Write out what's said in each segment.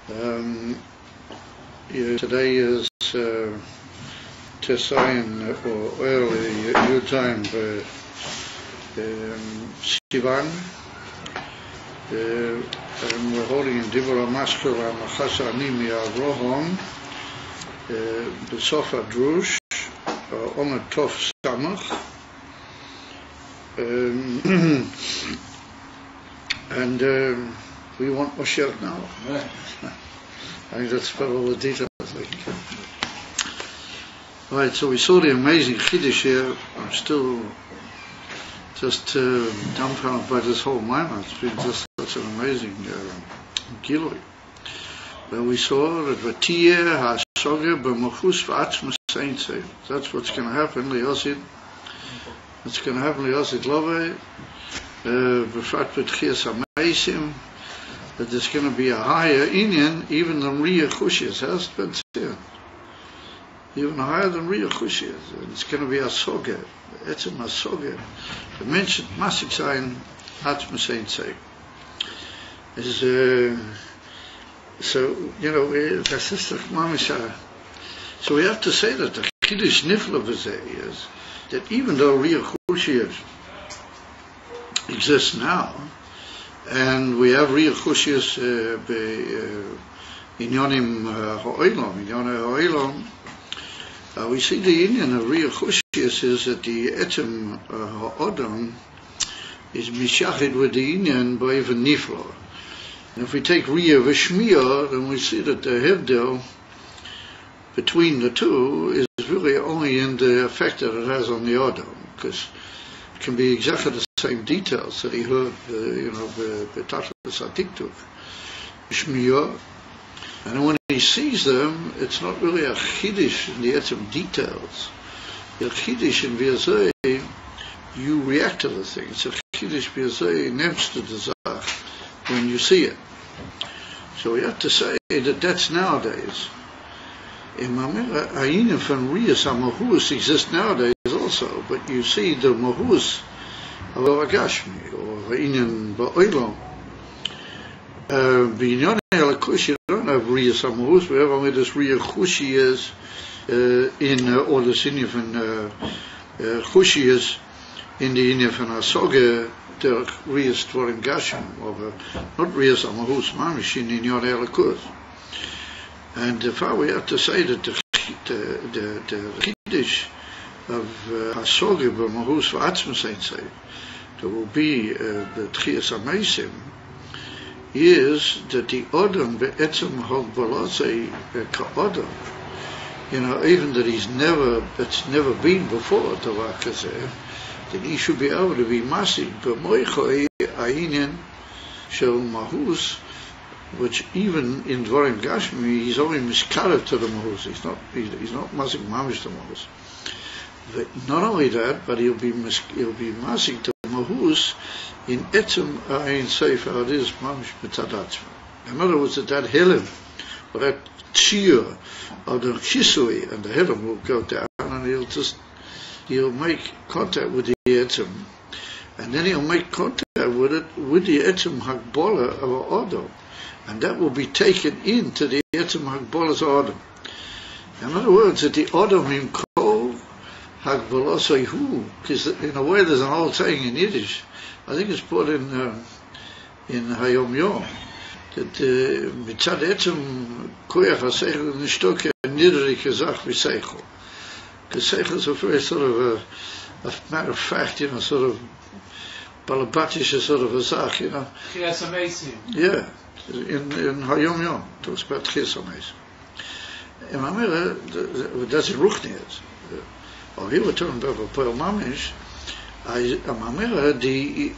Today is Ayin or early your time Sivan, and we're holding in Dibra Maskula Machasa Animi Avrohom Besofa Drush Omer Tov Samach, and we want Moshe now. I think that's about all the details. Right, so we saw the amazing Chiddush here. I'm still just dumbfounded by this whole Maimon. It's been just such an amazing Gilui. Where we saw that Vatiyeh HaSoger B'Mochus V'Atzma Seintzei. That's what's going to happen, Liyosid. What's going to happen, Liyosid Love, B'Frat B'Tchias HaMeisim, that there's going to be a higher Inyan even than Riyah Chushiyas. Has been said. Even higher than Riyah Chushiyas. It's going to be a Soger. Etzem HaSoger. The mentioned Masik Zayin Atzma Seintzei. So, that's just the Mamisha. So we have to say that the Chiddush Nifla V'zeh is that even though Riyah Chushiyas exists now, and we have Riyah Chushiyas in Yonim Ha'olam, we see the Inyan of Riyah Chushiyas is that the Etzem Ha'odam is Mishachid with the Inyan by even Nifla. And if we take Riyah V'Shmiyah, then we see that the Hevdel between the two is really only in the effect that it has on the Odam, because it can be exactly the same details that he heard, B'Tachlis HaTiktuk, Shmiyah, and when he sees them, it's not really a Chiddush in the Etzem details. The Chiddush in V'Yazei, you react to the thing. It's a Chiddush V'Yazei nemst to the Zach when you see it. So we have to say that that's nowadays. In Mamera, Ayin from Riyas HaMahus exist nowadays also, but you see the Mahus of Agashmi or Inyan Ba'olam. B'Inyan Elakush, you don't have Riyas HaMahus, we have only this Riyah Chushiyas or the Inyan from Chushiyas in the Inyan from Hasoge, the Riyas Tvorim Gashim, not Riyas HaMahus, Mamish in Inyan Elakush. And therefore we have to say that the Chiddush of Hasoge b'Mahus v'Atzma Seintzei, there will be the Tchias HaMeisim, is that the Odom be'etzem Hogbalosei ka'Odom, even that it's never been before Tavach Hazeh, that he should be able to be Masig b'Moichoi Ayin Shel Mahus, which even in Dvarim Gashmi, he's only miskarev to the Mahus. He's not masik mamish to Mahus. But not only that, but he'll be masik to Mahus in etzem Ayin Seif, how it is mamish mitadatzma. In other words, that Helim, or that Tzir of the Chisui, and the Helim will go down, and he'll make contact with the etzem, and then he'll make contact with it with the etzem Hagbola of Odom. And that will be taken into the Etzem Hagbolah's Odom. In other words, that the Odom im Kol Hagboloseihu, because in a way there's an old saying in Yiddish, I think it's put in Hayom Yom, that Mitzad Etzem Koyach HaSeichel Nishtoke Nidrike Zach V'Seichel. Because Seichel is a very sort of a matter of fact, sort of Balabatish sort of a Zach, Yes, amazing. Yeah. In Hayom Yom, talks about Tchias HaMeisim. In Mamera, that's in Ruchnias. Here we're talking about Poel Mamish. Mamera, the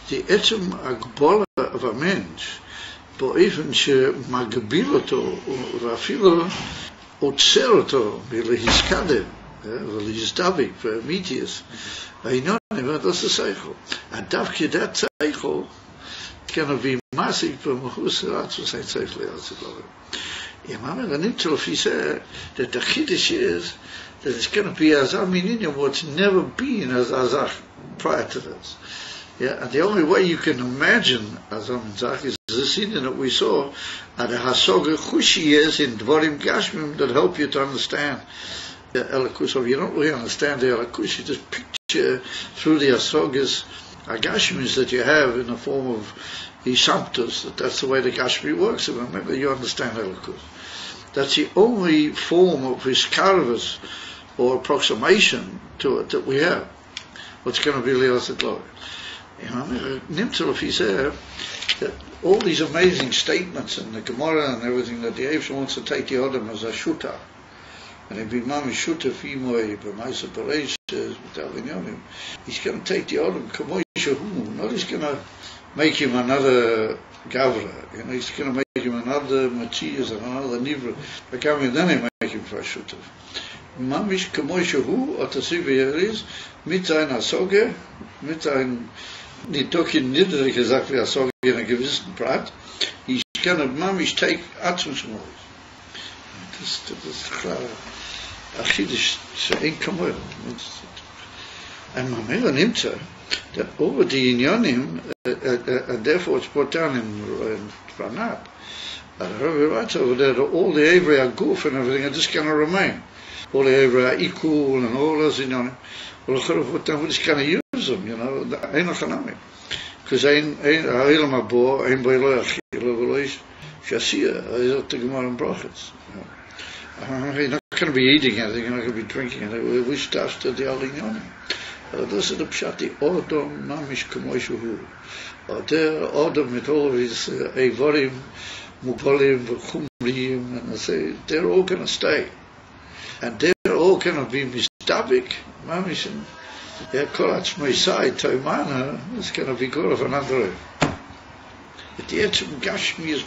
Etzem Agbola of a Mensch, באופן שמגביל אותו, ואפילו עוצר אותו מלהזקדם, ולהזדבק באמיתיס. העניין, das ist Seichel. And דווקא that Seichel can be massive from Mahus to say safely as it lover. Imam and Nimtlof said that the Chiddush is that it's going to be as Amininium what's never been as Azach prior to this. Yeah, and the only way you can imagine, as I'm saying, is the scene that we saw, and the hasoga chushi is in dvarim gashmim that help you to understand the Elikus. So if you don't really understand the Elikus, you just picture through the hasogas agashmis that you have in the form of Ishamtus, that's the way the Gashmi works. And remember, you understand Elikus. That's the only form of Hiskarvas or approximation to it that we have. What's going to be Leos Glory. Nimtzalef, he said that all these amazing statements in the Gemara and everything that the Eish wants to take the Adam as a shuta. And if Imam is shuta fimoy, b'maisa bereis, he's going to take the Adam kamoy shehu. Not he's going to make him another Gavra. He's going to make him another Matthias and another Nivra. Then he make him for a shuta. Mamish kamoy shehu, or to see where it is, mit ein Asoge, mit ein nicht doch in niedrig gesagt wie Asoge in einer gewissen Prat, ich kann Mamish take Atzmusmol. Das ist klar. Achidisch, ein kamoy. And Mamela nimmt that over the Inyanim, and therefore it's brought down in Ranab, and Rabbi writes over there that all the Avery Aguf and everything are just going to remain. All the Avery are equal and all those Inyanim. Well, we're just going to use them, ain't no because ain't Ha'ilm Abor, ain't Beilo Achil, Veloish, Shasiyah, is up to Gemara and Brachas. You're not going to be eating anything, you're not going to be drinking anything. We start to the Al Inyanim. Das ist der Pshat, die Odom mamish k'moi shehu. Der Odom with all of his Eivorim, Mupolim, V'chumrim, and I say, they're all going to stay. And they're all going to be mistabik, mamish, and Kolatz Meisai, Toimana, is going to be good of another. But the Etzim Gashmi is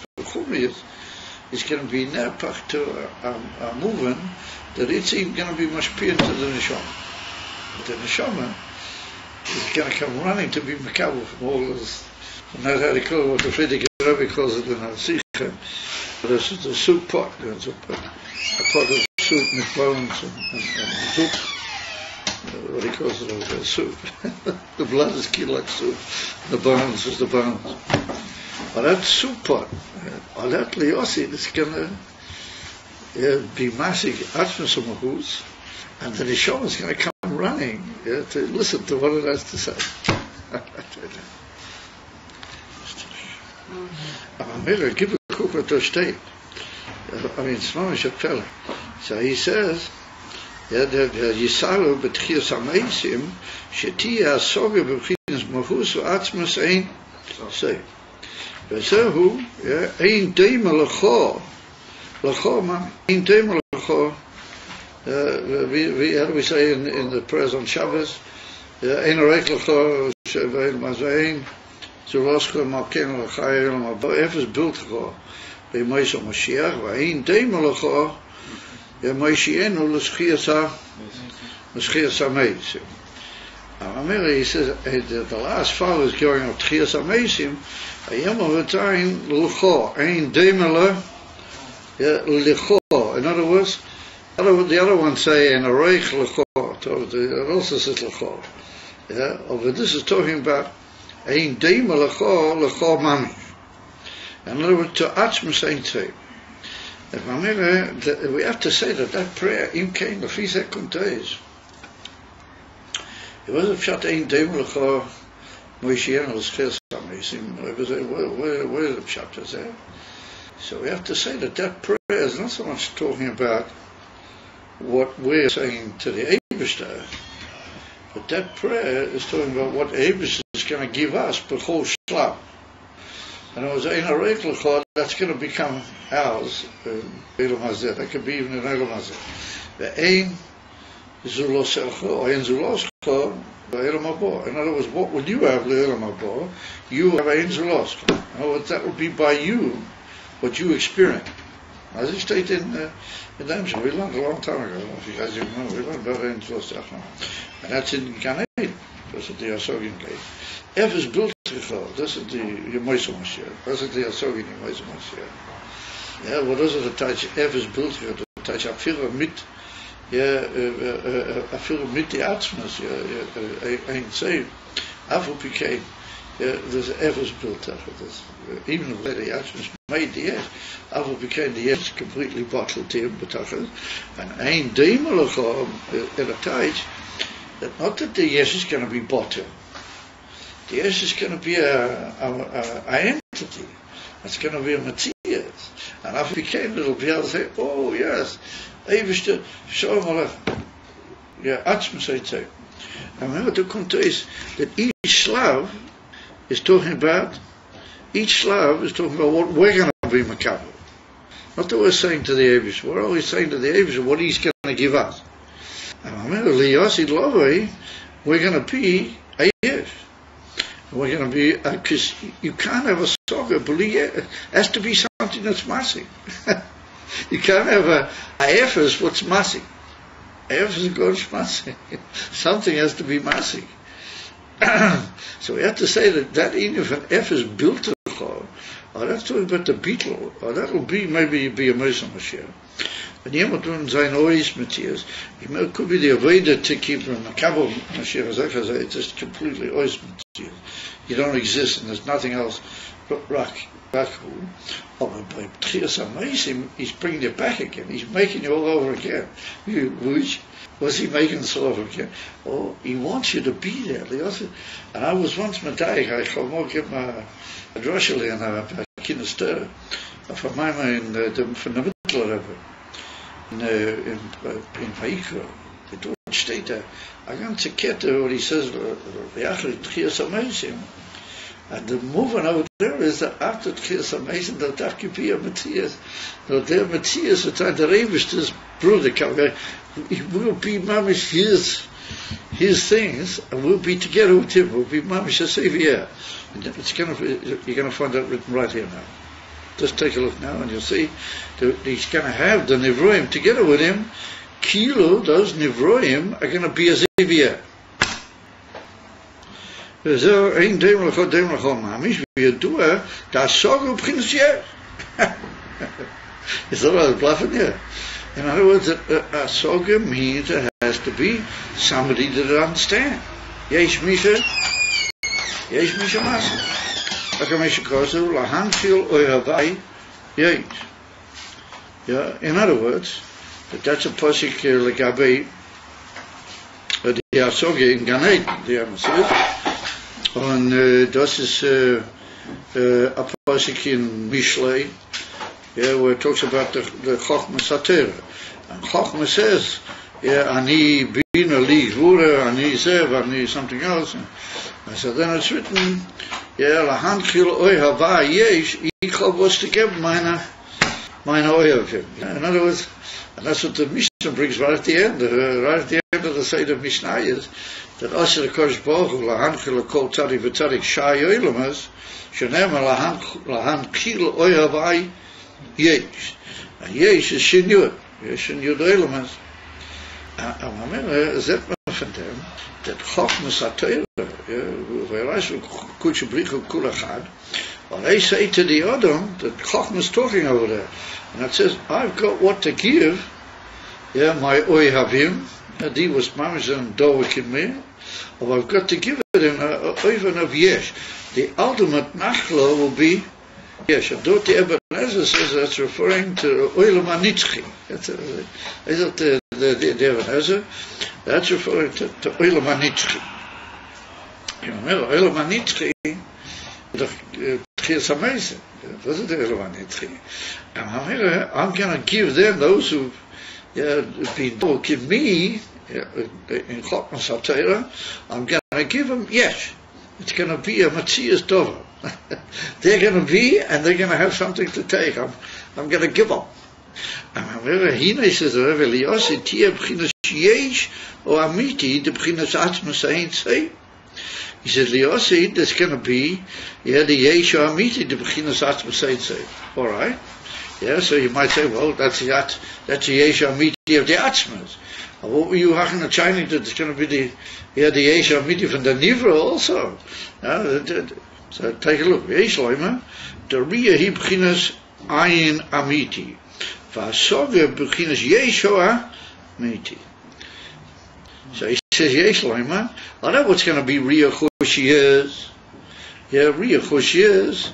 going to be nepach to a movement that it's even going to be mashpir to the Neshama. The Neshama is going to come running to be Makabel from all this. And that's how they call it, what the Frierdiker Rebbe calls it in our Sikha. This is the soup pot. There's a pot of soup with bones and soup. What he calls it over there, soup. The blood is killed like soup. The bones is the bones. But that soup pot, or that Leosi, is going to be massive Atmasumahus, and the Neshama is going to come running to listen to what it has to say. Aber give a kupa to state. I mean, it's not a fella. So he says, Yisalu betchias ameisim, shetia asoge b'chinas mahus v'atzmas ein say. V'zehu, ein deima l'cho, man, ein deima l'cho. How do we say in the prayers on Shabbos? Ein orek l'cho, shevein mazayin, zuloscha malken l'chayel ma'bo, efes bilt l'cho, b'mois ha'mashiach, v'ein deima l'cho, Moshienu l'schias ha'meisim. He says the last fall is going on Tchias ha'meisim. Ayam of the time l'cho ein demela l'cho. In other words, the other one say in a reich l'cho. It also says l'cho. But this is talking about ein demela l'cho mami. In other words, to atzmus ein tzei. We have to say that prayer im came lefisa kunteis. It wasn't pshat ein dem lecha Moshiach l'schir samesim. Where is the pshat is there? So we have to say that prayer is not so much talking about what we're saying to the Eibishter, but that prayer is talking about what Eibishter is going to give us b'chol shlab. And it was ein arek l'chod, that's going to become ours, Elam Hazeh. That could be even in Elam Hazeh. The ein zuloscha, or ein zuloscha, Elam Haba. In other words, what would you have, Elam Haba? You have ein zuloscha. In other words, that would be by you, what you experience. As it stated in Damsha, we learned a long time ago, I don't know if you guys even know, we learned about ein zuloscha. And that's in Gan Eden. That's what the Asogin gave. F is built. Das ist die Moise Mashiach. Das ist die Asogin Moise Mashiach. Ja, wo das ist der Teich F ist Bild, der Teich Afira mit, Afira mit die Atzmas, ein Zei, Afro Pikein, there's efes built up. Even if the Atzmus made the yes, after became the yes completely bottled in betachas, and Ayin Deimalacha at a time that not that the yes is going to be bottled. The yes is going to be a entity. It's going to be a material. And after it became, it'll be able to say, oh yes, Eivishter, show him Atzmus Eitzei. And remember to come to is that each Slav is talking about what we're going to be makabel. Not that we're saying to the Eivish, we're always saying to the Eivish what he's going to give us. And remember, Liyosid Lovei, we're going to be a Yesh. We're going to be, because you can't have a soga, but it has to be something that's massive. You can't have a efes what's massive. Efes goes massive. Something has to be massive. So we have to say that even if an efes built to the chor, or that's talking about the beetle, or that'll be maybe be a Moshe Mashiach. When jemand doing sein Ois Matthias, it could be the Aveda to keep a Makabel Mashiach, it's just completely Ois Matthias. You don't exist and there's nothing else but Raku. But by Tchias HaMeisim, he's bringing it back again. He's making you all over again. Which was he making us all over again? Oh, he wants you to be there. And I was once Medayik, I give him a drosheli and a kinester for my mind from the middle of it. In Vaikra, it don't state that. I can't take what he says, and the movement out there is that after Tchias HaMeisim, there'll have to be a Matthias. Their Matthias, the time the Ravish's brother, he will be mamish his things, and we'll be together with him. We'll be mamish a savior. You're going to find that written right here now. Just take a look now and you'll see he's going to have the Nivroim together with him. Kilo, those Nivroim are going to be a Zevia. Zo, één demel mamish, we do that song of Prince Yer. Is that what I'm bluffing here? In other words, a soga means it has to be somebody that understands. Yesh Misha Masa. In other words, that's a posik legabe the Asoge in Gan Eden, the Amos and das is a posik in Mishlei, where it talks about the Chochma Satera. And Chochma says, Ani Bina Li Gvura, Ani Zev, Ani something else. And so then it's written, Lahanchil Oy Hava Yesh, Ichol was to give mine oil of him. In other words, and that's what the Mishnah brings right at the end. Right at the end of the side of Mishnah is that Asher Kosh Baruch Hu Lahanchil Kol Tzadik V'Tzadik Shai Oilamas Shenema Lahanchil Oy Hava Yesh. And Yesh is Shinyud. Yesh Shinyud Oilamas. And remember, that from them that Chochmas HaTorah, whereas Kudsha Brichu Kulachad, well, they say to the Adam that Chochmas talking over there, and it says, I've got what to give, my Oy Havim, he was Mamish and Dovik in me, or I've got to give it in Oyvan of Yesh. The ultimate Nachla will be Yesh. And Doti Ebenezer says that's referring to Oilam HaNitzchi. Is it the Ebenezer? That's referring to Oilam HaNitzchi. You remember, Oilam HaNitzchi, the Tchias HaMeisim. Was it the Oilam HaNitzchi? And I'm going to give them, those who've been give me, in Chochmas HaTorah, I'm going to give them Yesh. It's going to be a Matthias Dover. They're going to be, and they're going to have something to take. I'm going to give them. And remember, Hine says, Yosi, Tia B'chinas Yesh, or Amiti, the B'chinas Atzmus Eitzei. He said, Yosi, there's going to be, the Yesh or Amiti, the B'chinas Atzmus Eitzei. Alright? So you might say, well, that's the Yesh or Amiti of the Atzmus. What were you having a Chinese that it's going to be the Yesh or Amiti from the Nivra also? So take a look. Yesh Loima, the Riyah hi B'chinas Ayin Amiti. V'asoga B'chinas Yesh or Amiti. So he says, Yesh Loima, I know what's going to be Riyah Choshi is. Yeah, Riyachush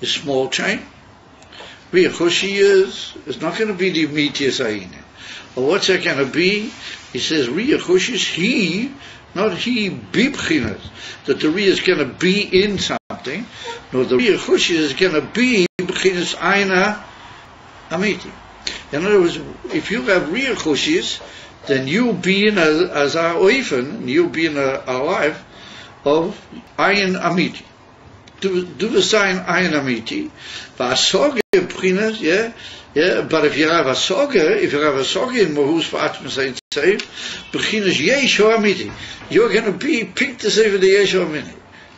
is small chain. Riyachush is not going to be the immediate Ayin. Or what's that going to be? He says Riyachush is he, not he bibchinas, that the Riyah is going to be in something. No, the Riyachush is going to be bibchinas Aina Amiti. In other words, if you have Riyachushis, then you'll be in as a oifen, you'll be in a life of Ayin Amiti. Do the sign Ayin Amiti. V'asoge b'chinas, yeah. But if you have a soge in Mahus for Atmas Ein Seif, b'chinas Yeshu Amiti, you're going to be picked to say for the Yeshu Amiti.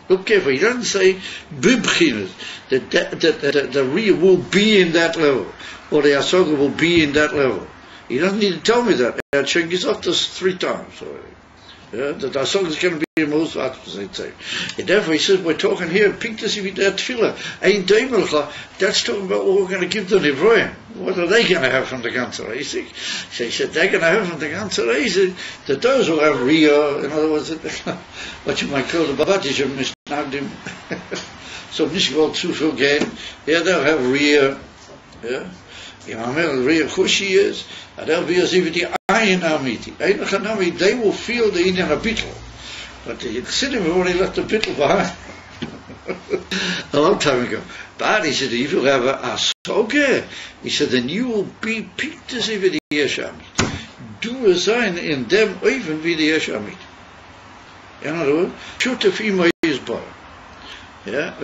Look careful. He doesn't say b'chinas that the Riyah will be in that level, or the Asoge will be in that level. He doesn't need to tell me that. I checked this off this 3 times already. Yeah, that our song is going to be most and therefore he says we're talking here Pinktas if that tefillah Ayin Daimelcha, that's talking about what we're going to give the Nivroim. What are they going to have from the ganze Reisig? So he said they're going to have from the ganze Reisig that those will have Riyah, in other words what you might call the Babatish of Mishnagdim. So Nishgol Tzufil Gain, yeah, they'll have Riyah, yeah. Riyah Chushi is, and they'll be as if the Ayin Amiti. Ayin Chanami, they will feel the Indian a bittel. But the Chassidim have already left the bittel behind. A long time ago. But he said, if you have a Asoge, he said, then you will be picked as if the Yesh Amiti. Do a sign in them, even be the Yesh Amiti. In other words, Shutef Ima is bar. Yeah,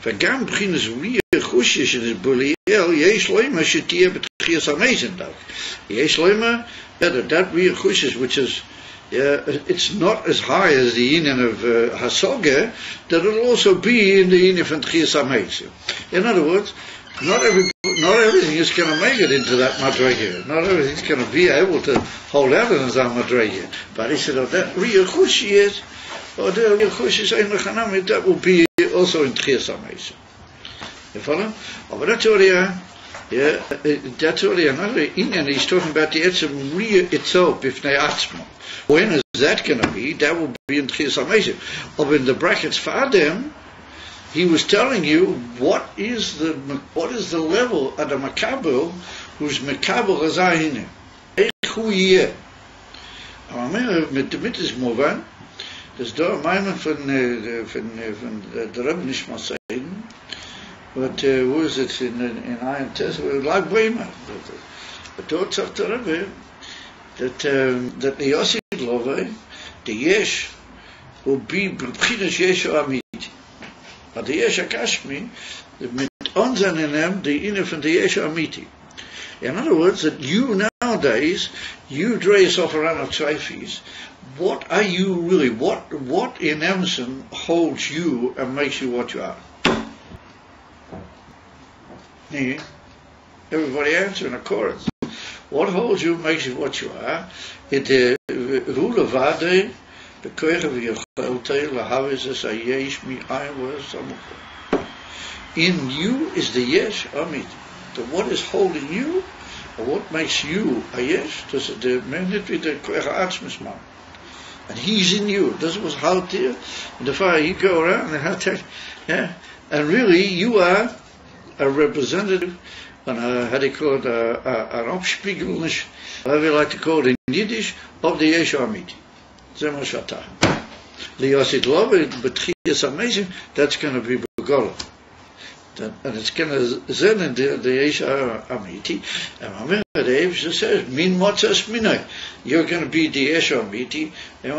וגם בחינס Riyah Chushi של בוליאל יש למה שתהיה בתחיית המזן דווקא. יש למה that Riyah Chushi, which is, it's not as high as the Inyan of Hasoge, that it'll also be in the Inyan from Tchias HaMeitzim. In other words, not everything is going to make it into that madrega. Not everything's going to be able to hold out in that madrega. But he said, that Riyah Chushi is, or the Riyachush Ein Lechanami, that will be also in Tchias HaMeitzim. You follow? But that's already that's already another Inyan. He's talking about the Etzem Riyah itself, Bifnei Atzmo. When is that going to be? That will be in Tchias HaMeitzim. Or in the brackets for Adam, he was telling you what is the level of the Makabel who's Makabel Azayin. Echu Yeh. Mit is Movan. Dus daar mijn van de Rebbe Nishma Seiden, but hoe is het in Ayin Test? Like Bremer. But dort zegt de Rebbe dat the Yossi Love, the Yesh, will be B'chinas Yeshu Amiti. But the Yesh Akashmi, mit ons en in hem, the inner van the Yeshu Amiti. In other words, that you nowadays, you dress off around of Zweifis. What are you really? What in Emerson holds you and makes you what you are? Nee. Everybody answer in a chorus. What holds you and makes you what you are? In the rule of Vade, the koich of your cholte, lahavis a yesh mi was. In you is the yesh amit. So what is holding you, or what makes you a yesh? Dus de minute with the koich atzmisman. And he's in you. This was how there. And the fire you go around and have to, yeah. And really you are a representative, and how do you call it, an opspiegelnish, whatever you like to call it in Yiddish, of the Yesh Amiti. Zemo Shatah. Liyosit Love, but Tchias HaMeitzim, that's going to be Begolah. And it's going to zen in the Yesh Amiti. And the Eivisha says, Min Motzas Minai. You're going to be the Yesh Amiti. And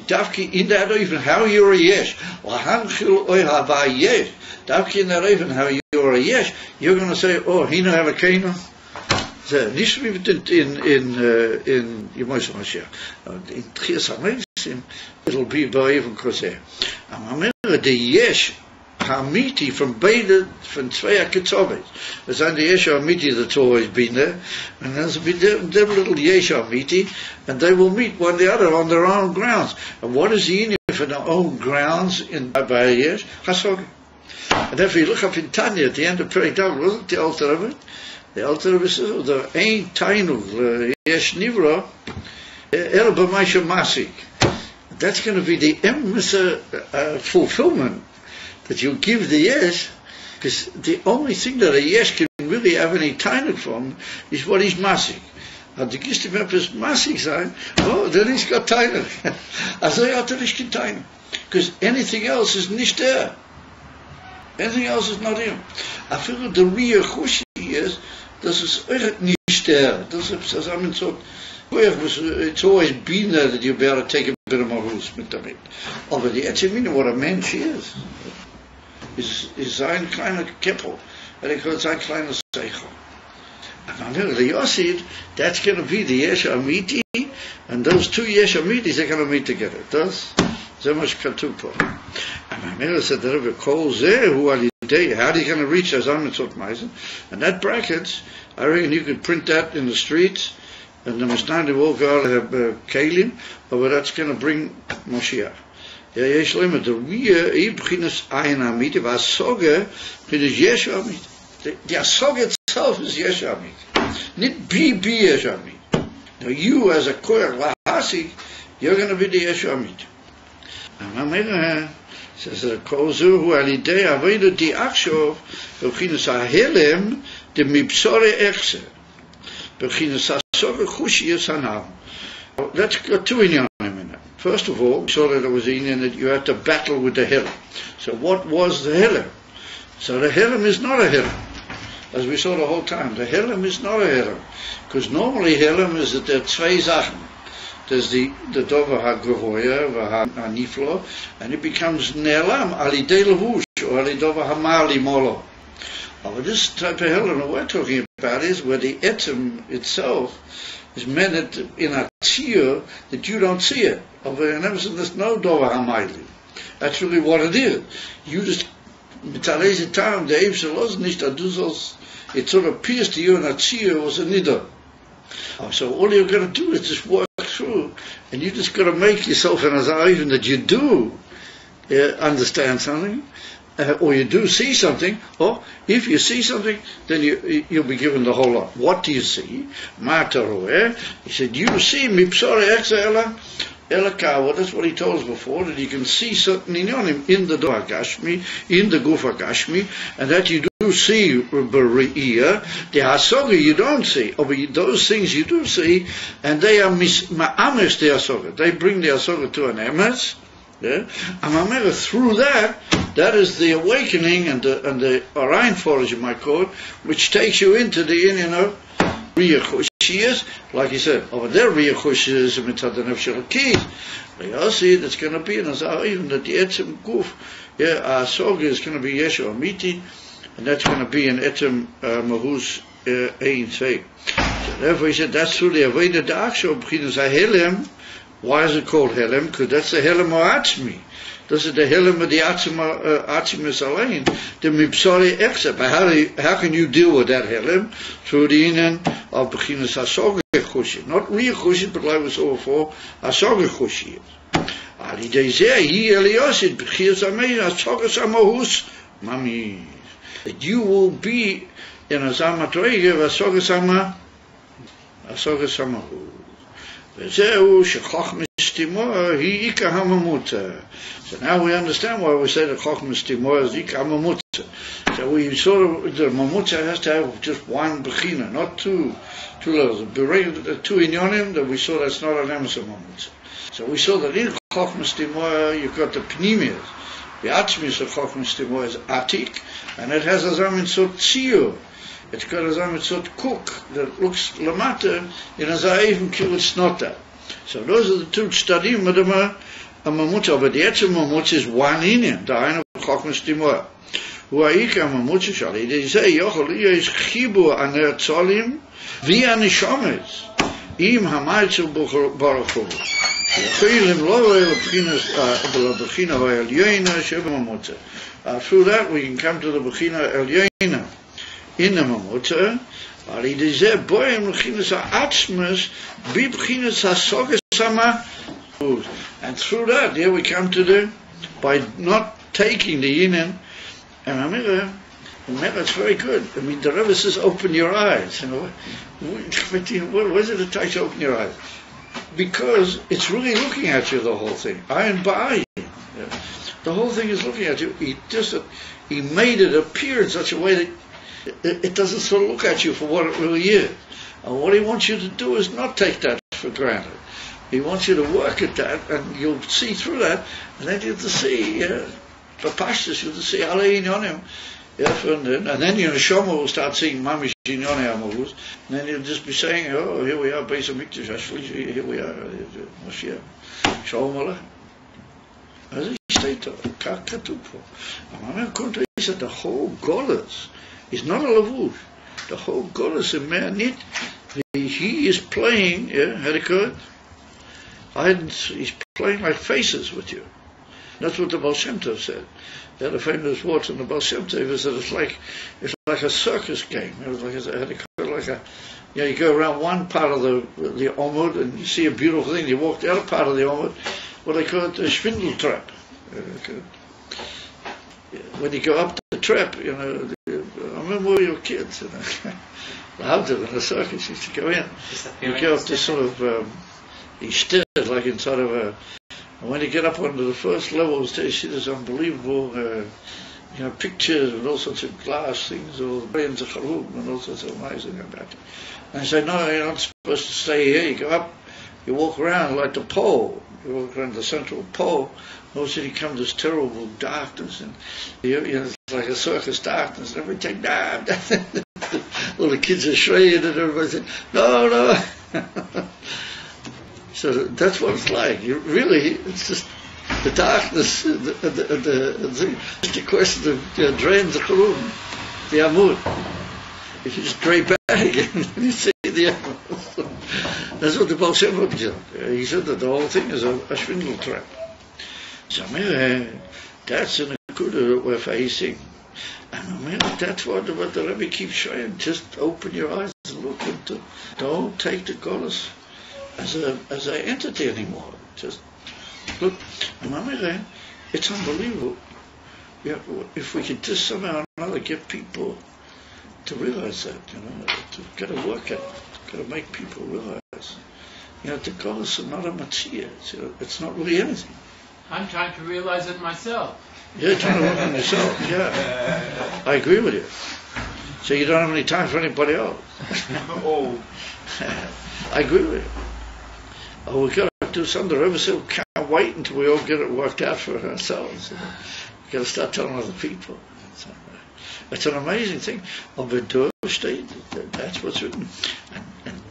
Davki in that even how you're a Yesh. Lahanchil Oy Hava Yesh. Davki in that even how you're a Yesh. You're going to say, oh, Hina Havakena. Nicht wie in Yemoshe Mashiach. In Tchias HaMeitzim, it'll be by even Koseh. And the Yesh Hamiti from beide, from twee Ketzobes. We zijn de Yeshu Hamiti that's always been there, and there's been them little Yeshu Hamiti, and they will meet one the other on their own grounds. And what is the union for their own grounds in by Yesh? Chasog. And if you look up in Tanya at the end of Perek Dalet, wasn't the Alter of it? The Alter of it says, there ain't Tainul Yesh Nivra, El B'Maisha Masik. That's going to be the fulfillment that you give the yesh, because the only thing that a yesh can really have any tainuk from is what is masik. And the gist of etwas masik sein, oh, then he's got tainuk. Also hat nicht kein tainuk. Because anything else is nicht there. Anything else is not him. I feel the real chushi is, das ist nicht there. Das ist, I mean, so, it's always been there that you better take a bit of marus mit damit. Aber die Etzemine, what a mensch is sein kleiner Keppel. And he calls sein kleiner Seichel. And I know the Yosid, that's going to be the Yesh Amiti, and those two Yesh Amitis are going to meet together. That's so much Katupa. And I never said that Rebbe calls there, who are you, how are you going to reach as Amitzot Meisen? And that brackets, I reckon you could print that in the streets, and the Mustandi will go have Kalim, but that's going to bring Moshiach. Ja, Yesh Lema, the Ria, Beginnes Ayin Amiti, was Soge, Beginnes Yesh Amiti. The Soge itself is Yesh Amiti. Not be Yesh Amiti. Now you, as a Koyach Lahasik, you're going to be the Yesh Amiti. And Amina says, Kozu, who alidei avodah di achshov, Beginnes Ahelem, the Mipsore Echse. Beginnes Asoge Chushi Sanam. Let's go to in a minute. First of all, we saw that there was in that you had to battle with the Helem. So what was the Helem? So the Helem is not a Helem. As we saw the whole time, the Helem is not a Helem. Because normally Helem is that there are two Sachen. There's the Dover HaGavoya, HaNiflo, and it becomes Ne'elam, Alidei Levush, or Alidover HaMali Molo. But this type of Helem that we're talking about is where the Etzem itself is meant in a tzir that you don't see it. There's no Dover HaMali. That's really what it is. You just, mit a lazy time, the Eibse los nicht, du sollst, it sort of appears to you in a tzir was a nidor. So all you're going to do is just work through, and you just got to make yourself an azayivin that you do understand something, or you do see something, or if you see something, then you'll be given the whole lot. What do you see? He said, you see mipsore exa Elakawa, that's what he told us before, that you can see certain inyonim in the Dor Gashmi, in the Gufa Gashmi, and that you do see B'Re'iyah. The Hasoga you don't see, but those things you do see, and they are ma'amesh the Hasoga. They bring the Hasoga to an emes, yeah? And through that is the awakening and the Arayin forage, you might call it, which takes you into the union of Riyachush. Like he said, over there, Riyachush is a mitzad the nefesh keys. You see, that's going to be an azar, even that the etzem guf, yeah, Soga is going to be Yeshu Amiti, and that's going to be an etzem mahus ein say. So therefore, he said that's through the avodah da'achshav b'chinas hahelem. Why is it called helem? Because that's the helem ha'atzmi. Das ist der Helem of the Atzimus allein, the Mipsore Echse. But how can you deal with that Helem? Through the Inen of Bechinas Hasoge Chushi. Not real Chushi, but like we saw before, Hasoge Chushi. Ali Dezeh, Hi Eliosid, Bechinas Amei, Hasoge Samahus, Mami. That you will be in a Zamatoige, Hasoge Samahus. Vezeu, Shechachmis Timor, Hi Ika Hamamuta. So now we understand why we say that Chochmas Timor is Ika Mamutza. So we sort of, the Mamutza has to have just one Bechina, not two levels. The two Inyonim, that we saw that's not an Emerson Mamutza. So we saw that in Chochmas Timor you've got the Pnimius. The Atzmis of Chochmas Timor is Atik, and it has a Zamin Sot Tzio. It's got a Zamin Sot Kuk that looks Lamata in a Zaivim Kil it's not that. So those are the two Stadim of the Mamutza, but the Etzem Mamutza is one Inyan, the Ayin of Chochmas Timor. Who are Ika Mamutza Shali? They say, Yochel Iya is Chibu Aner Tzolim, Via Nishometz, Im Hamaytzu Baruch Hu. Yochelim Lo El Bechina V'Elyoina Sheba Mamutza. Through that we can come to the Bechina Elyoina in the Mamutza. Ali Dezeh Boyim Bechinas HaAtzmus, Bi Bechinas HaSoge Sama. And through that, here we come to by not taking the Yinin, and remember, it's very good. I mean, the Rebbe says, open your eyes. You know, what is it that takes to open your eyes? Because it's really looking at you, the whole thing. Ayin ba'ayin. The whole thing is looking at you. He made it appear in such a way that it doesn't sort of look at you for what it really is. And what he wants you to do is not take that for granted. He wants you to work at that, and you'll see through that, and then you'll see, Bapashtas, you'll see Ayin Yonim. And then your neshama will start seeing Mamish Inyonei Amalus, and then you'll just be saying, oh, here we are, Beis Hamikdash, here we are, Moshiach, Shalom Aleichem. As he stated, Kach Katuv po. And Kontra said the whole Golas is not a lavush. The whole Golas in Me'anit, he is playing, Herikot, he's playing like faces with you. That's what the Baal Shem Tov said. They had a famous words in the Baal Shem Tov is that it's like a circus game. You go around one part of the Omud and you see a beautiful thing. You walk the other part of the Omud, what they call it a Schwindel trap. When you go up the trap, I remember we were kids. Out in the circus, you used to go in. You go up this sort of, you stood like inside of a. And when you get up onto the first levels, you see this unbelievable, pictures and all sorts of glass things, all brains of Charum and all sorts of amazing about it. And I say, no, you're not supposed to stay here. You go up, you walk around like the pole. You walk around the central pole. And all of a sudden you come this terrible darkness, and it's like a circus darkness, and everything. All the kids are shrieking, and everybody says, no. So that's what it's like. It's just the darkness, it's a question of drain the Charum, the Amud. If you just drape back and you see the Amud. That's what the Baal Shem Tov said. He said that the whole thing is a Schwindel trap. So that's an akuda that we're facing. And that's what the Rebbe keeps saying. Just open your eyes and look into. Don't take the Golas as an entity anymore. Just look. It's unbelievable. If we could just somehow or another get people to realize that, to get to work at it, got to make people realize, the Golas are not a matzia. It's not really anything. I'm trying to realize it myself. You're trying to work on yourself, yeah. I agree with you. So you don't have any time for anybody else. I agree with you. Oh, we've got to do something. The Rebbe said we can't wait until we all get it worked out for ourselves. We've got to start telling other people. It's an amazing thing. On the state, that's what's written.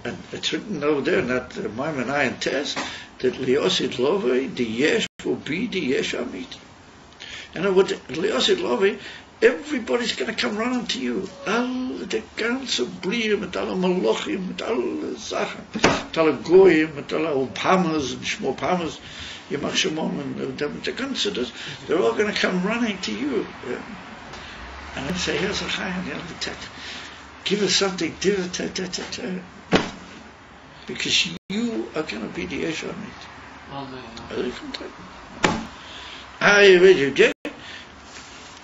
And it's written over there in that Maimon Ayin test that Liosid Love, the Yesh will be the Yesh Amit. And with Liosid Love, everybody's going to come running to you. All the ganze Brie, mit alle Malochim, mit alle Sachen, mit alle Goyim, mit alle Opamas and Shmopamas, Yemach Shemon, and the ganze, they're all going to come running to you. Yeah. And then say, here's a Chayim, give us something, because you are going to be the Yesh Amit. I read you, Jay.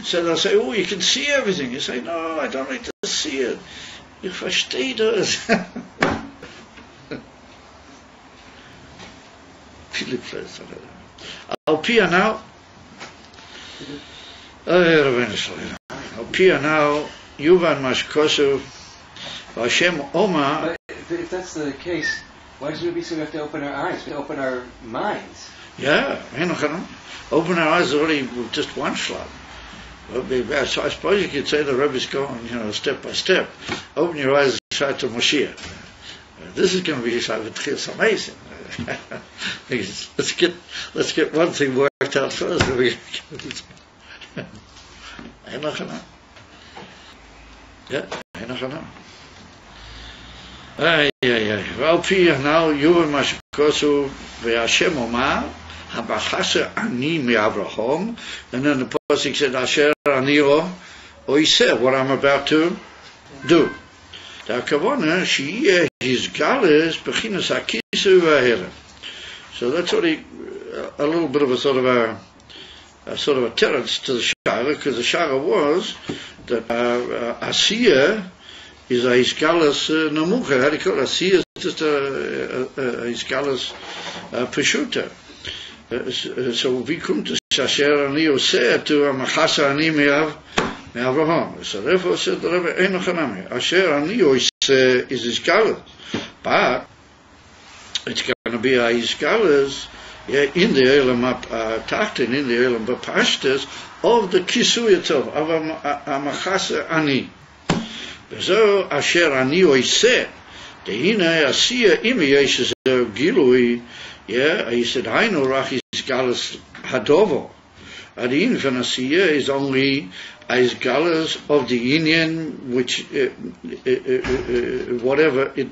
So they'll say, oh, you can see everything. You say, no, I don't need to see it. You verstehe das. Philip says, I'll pia now. I'll pia now. Yuvan Mashkosu. Hashem Oma. If that's the case, why should we have to open our eyes? We open our minds. Yeah, open our eyes is already just one slot. I suppose you could say the Rebbe's going, step by step. Open your eyes and shout to Moshiach. This is going to be amazing. Let's get one thing worked out first. Well, Pia now you and Mashkosu ve'Hashem Omar habachase ani mi Avraham, and then the pasuk said Asher ani lo oiseh, what I'm about to do. The kavana she his galis bechinas hakisu v'aherem. So that's already a little bit of a sort of a terrence to the shara, because the shara was that Asiya is a Iskalas Namucha. How do you call it? Asiya is just a Iskalas Peshuta. So we come to Asher Ani Oseh to Machasa Ani Me'Avraham. So therefore said the Rebbe, Ein Chanami. Asher Ani Oseh is his galus, but it's going to be his galus in the Elam Tachtin, in the Elam Bapashtas of the Kisuyatov of Machasa Ani. So Asher Ani Oseh. The Hina Asiya Imi Yeshes Gilui. Yeah, he said, I know Rachis Galus Hadovo. Ayin van Asiya is only as Galus of the Indian, which whatever it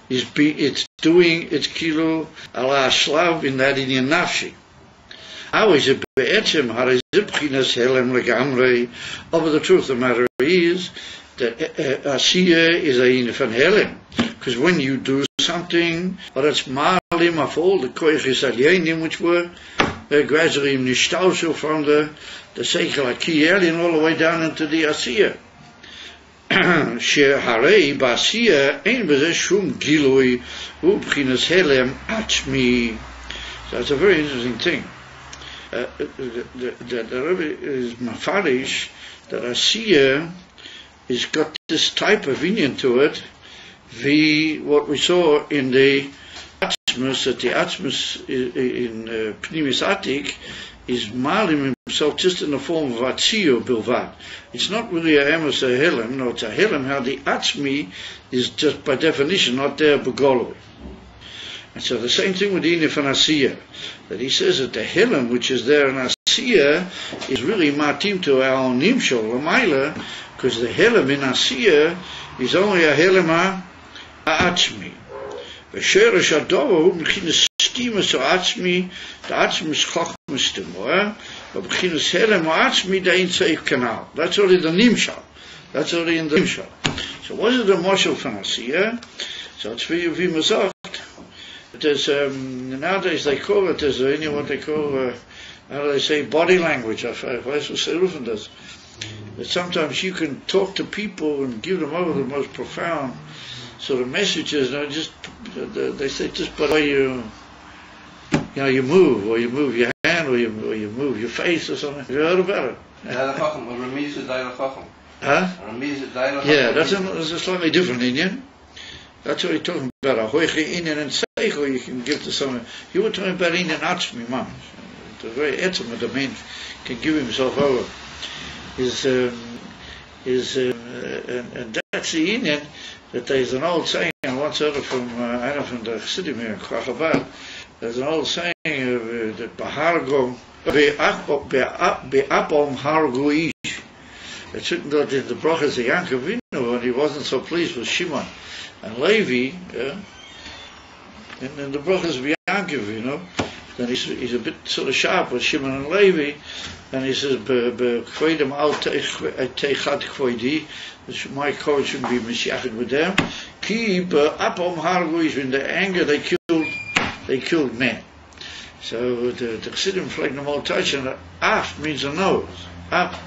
is, it's doing its kilo ala Slav in that Indian nafshi. How is it be'etzem harizipchinas helem legamrei? But the truth of the matter is that Asiya is a Ayin van helem, because when you do something, or it's malim of all the koiches alienim, which were gradually nishtausu from the seichel akiyelin all the way down into the Asiya. Sheharei ba'Asiya ein b'zeh shum gilui u'bchinas helem atzmi. So that's a very interesting thing. The Rebbe is mafarish that Asiya has got this type of inyan to it. What we saw in the Atzmus, that the Atzmus in Pnimis Atik is malim himself just in the form of Atziyo Bilvat. It's not really a Emes a Helem, no, it's a Helem, how the Atzmi is just by definition not there Begoloi. And so the same thing with the Inif and Asiya, that he says that the Helem which is there in Asiya is really matim to our Nimshol, Lamaila, because the Helem in Asiya is only a Helem Atzmi. V'sheresh adovo hu b'chinas stimus ha'atzmi, the atzmi is chochmas timoah, but b'chinas helem ha'atzmi da ein seif kanal. That's already the nimshal. That's already in the nimshal. So what is the moshel from Asiya? So it's wie man sagt. There's nowadays they call it, there's what they call, how do they say, body language. I weiß was Rufen does. That sometimes you can talk to people and give them over the most profound sort of messages, they say just by the way you move, or you move your hand, or you move your face, or something. Have you heard about it? Yeah, that's a slightly different Indian. That's what you're talking about. A hoiche Indian and seichel you can give to someone. You were talking about Indian atzmi, man. The very etzem of the man can give himself over. And that's the Indian. That there's an old saying, I once heard it from the Chassidim here in Krachabad. There's an old saying that Be'apom Hargu Ish. It's written that in the brachas of Yaakov Avinu, and he wasn't so pleased with Shimon and Levi, and in the brachas of Yaakov, then he's a bit sort of sharp with Shimon and Levi, and he says, "Kvoidem al teichad kvoidi." My code shouldn't be mishyached with them. Ki be'apom hargu is in the anger they killed men. So the Chassidim flag them all touch, and af means a nose. Af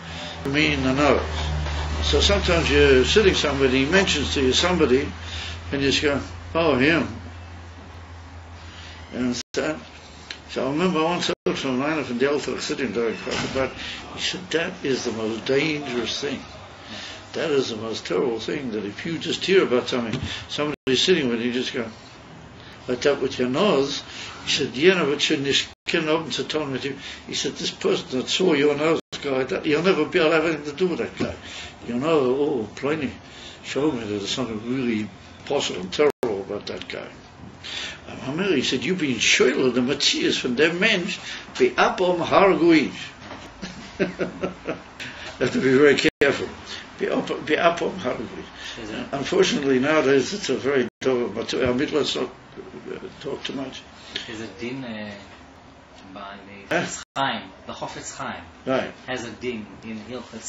means the nose. So sometimes you're sitting somebody, he mentions to you somebody, and you just go, oh, him. And so I remember once I heard from Leiner from the Alter Chassidim during Krachabad, he said, that is the most dangerous thing. That is the most terrible thing, that if you just hear about something, somebody sitting with you, just go like that with your nose. He said, but shouldn't open to tell me. He said, this person that saw your nose go like that, you'll never be able to have anything to do with that guy. Plenty showed me that there's something really possible and terrible about that guy. He said, you've been shoyler the Matthias from their mensch, be'apom harguish. Have to be very careful. Be'apom harguish. Unfortunately, nowadays it's a very tough, but let's not talk too much. There's a din by the Chaim, the Chofetz Chaim. Right. Has a din in Hilchos.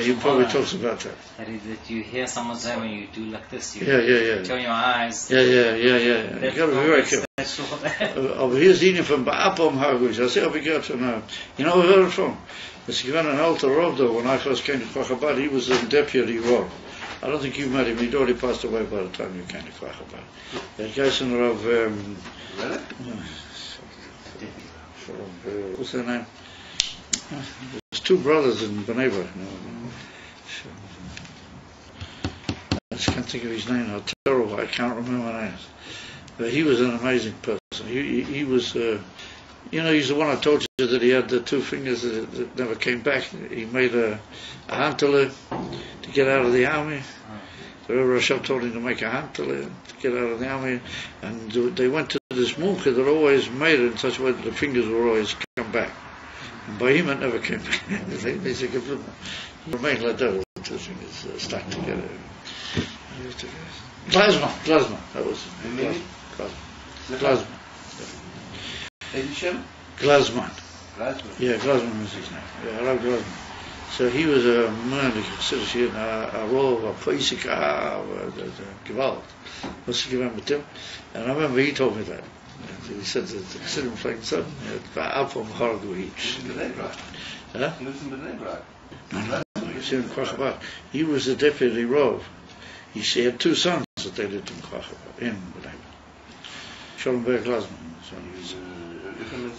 He probably talks about that. That you hear someone say when you do like this, you turn your eyes. Yeah. You got to be very careful. Over here's the from Ba'apom Hargush. I say, I to now. You know where I heard it from? It's given an altar Rav though. When I first came to Krachabad, he was the deputy Rav. I don't think you met him. He'd already passed away by the time you came to Krachabad. That guy's in Rav. Really? what's their name? There's two brothers in Bnei Brak. I just can't think of his name now. Terrible, I can't remember names. But he was an amazing person. He was, he's the one I told you that he had the two fingers that never came back. He made a hantele to get out of the army. The Rebbe Rashab told him to make a hantele to get out of the army, and they went to this muncher that always made it in such a way that the fingers would always come back. And by him it never came back. They said, remain like that, the two fingers stuck together. Glasman, that was it. Glasman. Glasman. Yeah, Glasman was his name. Yeah, I love Glasman. So he was a man who considered him a role of a Pesach, Gewalt. What's he given with him? And I remember he told me that. He said that consider him playing son. Up on Hargu heaps. He was in Bnei Brak. No, he was in Kwachabat. He was the deputy Rov. He had two sons that they lived in Kwachabat, in Bnei Brak. Schollenberg Glasman.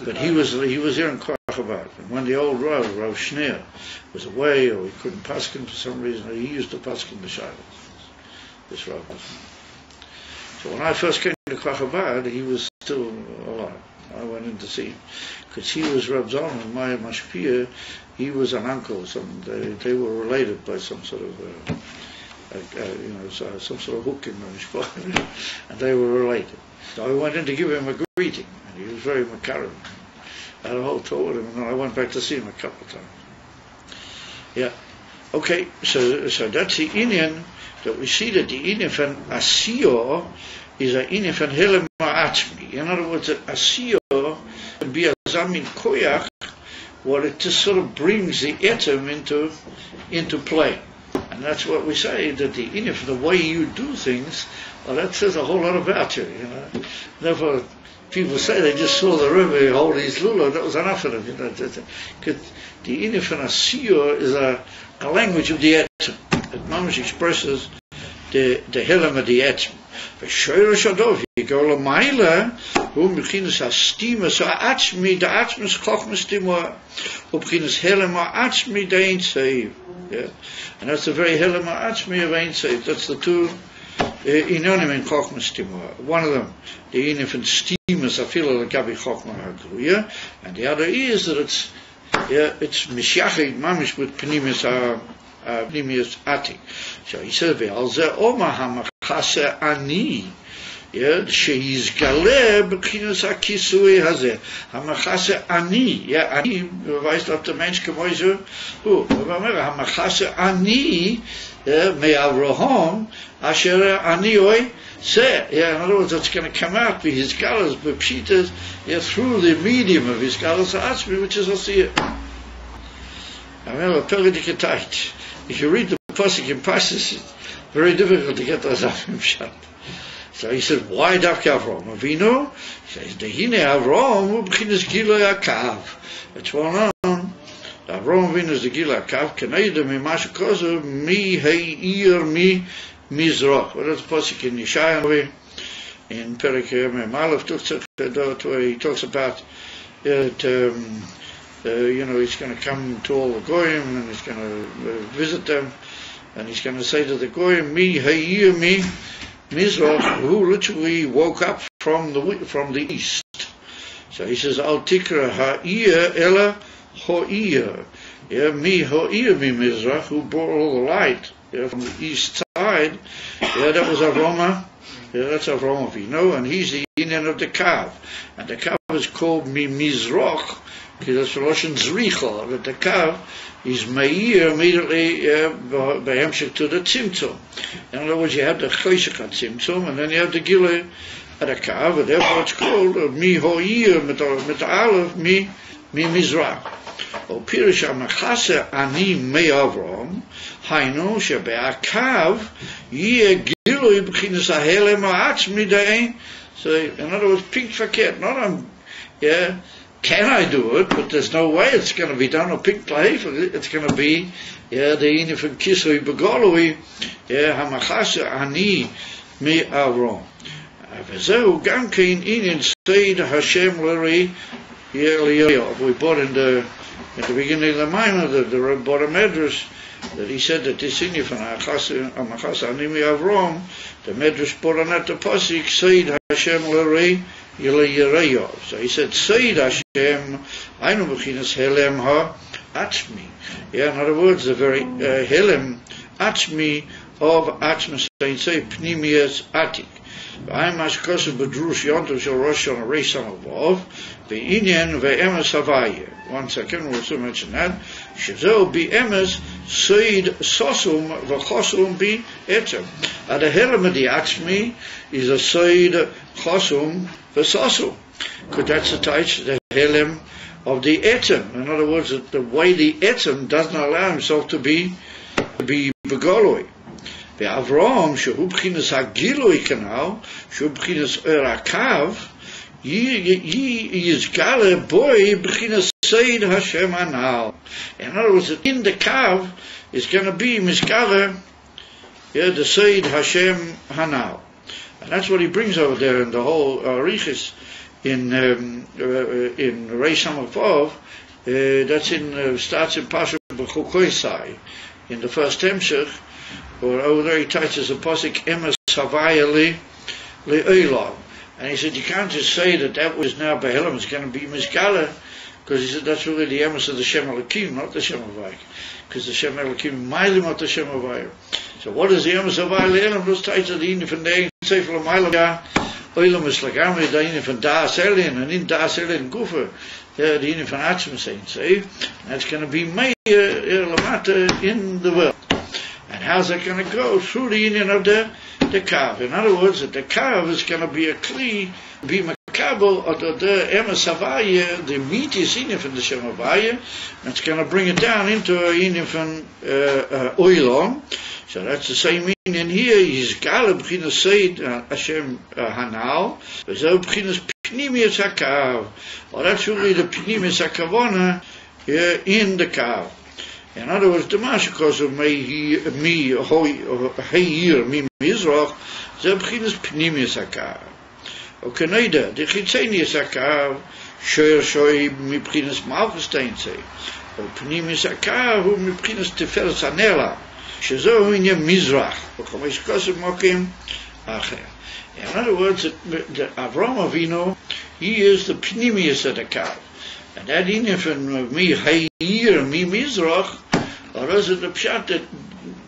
But he was here in Kwachabat. And when the old Rav Schneer, was away or he couldn't paskin for some reason, he used to paskin the Shabbos. This Rav. So when I first came to Kwachabat, he was still alive. I went in to see him because he was Reb Zalman, my mashpia. He was an uncle. They were related by some sort of some sort of hook in the mishpah, and they were related. So I went in to give him a greeting, and he was very makarim. I had a whole tour with him, and then I went back to see him a couple of times. Yeah. Okay, so that's the Indian that we see that the Indian from Asiyo is an Indian from Helem Ma'atzmi. In other words, that Asiyo can be a Zamin Koyach, where it just sort of brings the etem into play. And that's what we say, that the Indian, the way you do things, well, that says a whole lot about you, Therefore, people say they just saw the Rebbe hold his lula, that was enough for them, Because the Indian from Asiyo is a language of the etem. It mamish expresses the helem of the etem. V'shoyre shadov, yigol l'mayla, hu m'chinas ha'stima, so ha'atzmi, the atzmis chochmas timor, hu m'chinas helem ha'atzmi, the ein seiv. Yeah, and that's the very helem ha'atzmi of ein seiv. That's the two inonim in chochmas timor. One of them, the inim from stimas, afilo l'gabi chochma ha'gruya, and the other is that it's mishyachid mamish with pnimis Pnimius Ati. So he says, "Ve'al ze oma hamachase ani, she's galeh b'chinas hakisui hazeh hamachase ani, ani beweist auf der Mensch gemäuse. Hamachase ani me Avraham asher ani oi se. In other words, it's going to come out with his galas, b'pshitas, through the medium of his galas ha'atzmi, which is Asiyah. If you read the pasuk in Pashtus, it's very difficult to get those off him shut. So he said, why Dafka Avram Avinu? He says, Dehine Avram u'b'chinas Gilui Akav. It's well known. Avram Avinu is the Gilui Akav. K'neida mi'mashu kozu mi he'ir mi mizrach. Well, that's the pasuk in Yeshaya in Perek Mem where he talks about it. He's going to come to all the goyim and he's going to visit them, and he's going to say to the goyim, "Mi ha'ir mi mizrach," who literally woke up from the east. So he says, "Al tikra ha'ir ela ha'ir." Mi ha'ir mi mizrach, who brought all the light from the east side. That was Avroma. That's Avroma Avinu, and he's the Indian of the Kav, and the Kav is called mi mizrach. Because that's Lashon Zricha, that the Kav is Meir immediately behemshik to the Tzimtzum. In other words, you have the Choshech at Tzimtzum, and then you have the Gilui at the Kav, and therefore it's called Mi Ho'ir, mit the Aleph, Mi Mizrach. O Pirish HaMachase Ani Me Avram, Hainu, Shebe HaKav, Yeh Gilui B'chinas HaHelem HaAtzmi Da'ein. So, in other words, pink verkehrt, not can I do it? But there's no way it's going to be done. Or pink play. It's going to be the inif from Kisui Begolui. Hamachase Ani Mi Avram. V'zehu gam kein inin seid Hashem l'rei we bought at the beginning of the minor, the bottom address, that he said that this in from Achas Animi Avrom, the Medrash brought on at the Pasik, Seid Hashem L'rei Yireyov. So he said, Seid Hashem, Ainu B'chinas Helem Ha-Atzmi. Yeah, in other words, the very Helem Atzmi of Atzmi Seinsei Pnimius Atik. I'm as Kosu Bedrush Yontav Shal Rosh Hashanah Reis Samavov, Be'inyan Ve'emes Havaya. 1 second, we'll also mention that. Shazo Be'emes Seid Sosum V'chosum Be'etzem. At the Helem of the Atzmi is a Seid Chosum V'sosum. Because that's the Helem of the Etzem. In other words, the way the Etzem doesn't allow himself to be Begoloi. Be'Avrom, shehu b'chinas hagilui kanal, shehu b'chinas erakav, yizgale boy b'chinas seid Hashem anal. In other words, in the kav is going to be mizgale, the seid Hashem hanal. And that's what he brings over there in the whole Arichis in Reish Hamavov. That's starts in Pasha B'chukoisai, in the first Hemshech. Or over there he touches a posik emes havaya le'olam, and he said you can't just say that was now Behelim, it's going to be Mizgala, because he said that's really the emes of the Shem Elokim, not the Shem Havaya, because the Shem Elokim mailim not the Shem Havaya. So what is the emes havaya le'olam? Those touches the Yin from the Sefer Mailam ya olam is like Amri the Yin from Das Elin, and in Das Elin Gufa the Yin from Atzim say that's going to be Meir Lamata in the world. And how's that going to go? Through the union of the Kav. In other words, that the Kav is going to be a Kli, be Makabel, or the Emes Havaya, the meat is union from the Shem Havaya, and it's going to bring it down into a union from Oilon. So that's the same meaning here. He's Galeb B'chinas Seid Hashem Hanal, V'zeh B'chinas Pnimius HaKav. Or that's really the Pnimius HaKavona in the Kav. In other words, the Mashakos of mi Mizrach, ze b'chinas pnimius hakav. O Canada, the chitzenius hakav, shoy mi b'chinas malchus teinsei. O pnimius hakav, hu mi b'chinas tiferes hanela. Shezo inyan Mizrach. O Chameshkos of mokim acher. In other words, the Avram Avinu, he is the pnimius of the kav. And that in from mi hayir mi Mizrach, or is it the pshat that